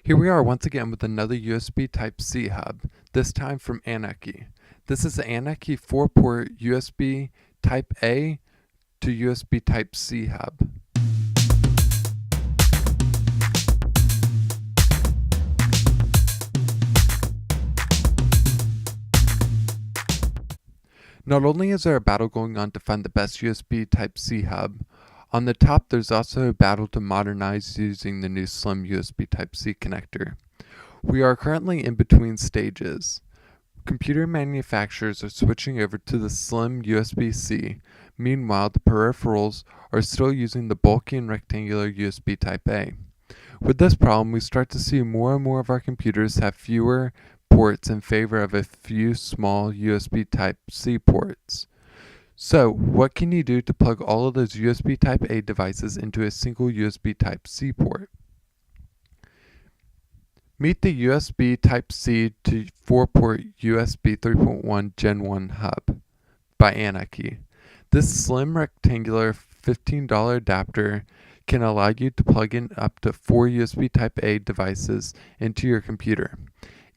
Here we are once again with another USB Type-C hub, this time from Aukey. This is the Aukey 4-port USB Type-A to USB Type-C hub. Not only is there a battle going on to find the best USB Type-C hub, on the top there's also a battle to modernize using the new slim USB Type-C connector. We are currently in between stages. Computer manufacturers are switching over to the slim USB-C. Meanwhile, the peripherals are still using the bulky and rectangular USB Type-A. With this problem, we start to see more and more of our computers have fewer ports in favor of a few small USB Type-C ports. So, what can you do to plug all of those USB Type-A devices into a single USB Type-C port? Meet the USB Type-C to 4-port USB 3.1 Gen 1 hub by Aukey. This slim rectangular $15 adapter can allow you to plug in up to 4 USB Type-A devices into your computer.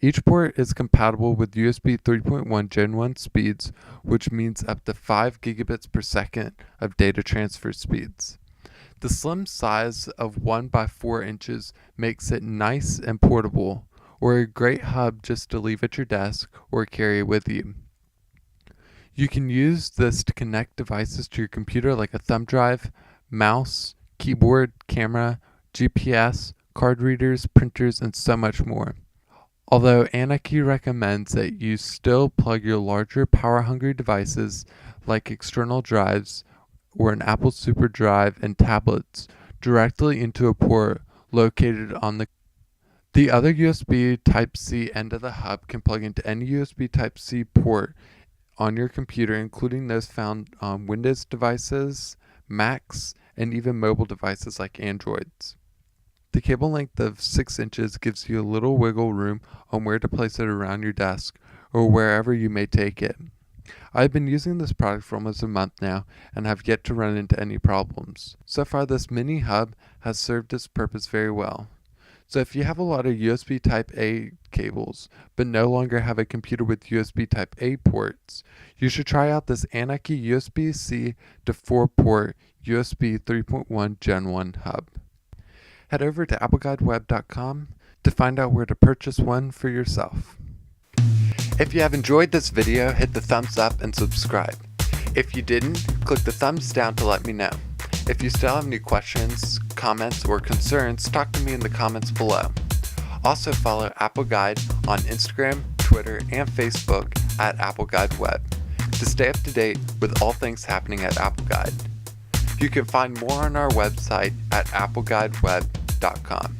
Each port is compatible with USB 3.1 Gen 1 speeds, which means up to 5 gigabits per second of data transfer speeds. The slim size of 1 by 4 inches makes it nice and portable, or a great hub just to leave at your desk or carry with you. You can use this to connect devices to your computer like a thumb drive, mouse, keyboard, camera, GPS, card readers, printers, and so much more. Although Aukey recommends that you still plug your larger power-hungry devices like external drives or an Apple Super Drive and tablets directly into a port located on the other USB Type-C end of the hub can plug into any USB Type-C port on your computer, including those found on Windows devices, Macs, and even mobile devices like Androids. The cable length of 6 inches gives you a little wiggle room on where to place it around your desk or wherever you may take it. I've been using this product for almost a month now and have yet to run into any problems. So far, this mini hub has served its purpose very well. So if you have a lot of USB Type-A cables but no longer have a computer with USB Type-A ports, you should try out this Aukey USB-C to 4-port USB 3.1 Gen 1 hub. Head over to appleguideweb.com to find out where to purchase one for yourself. If you have enjoyed this video, hit the thumbs up and subscribe. If you didn't, click the thumbs down to let me know. If you still have any questions, comments, or concerns, talk to me in the comments below. Also follow appleguide on Instagram, Twitter, and Facebook at appleguideweb to stay up to date with all things happening at appleguide. You can find more on our website at appleguideweb.com.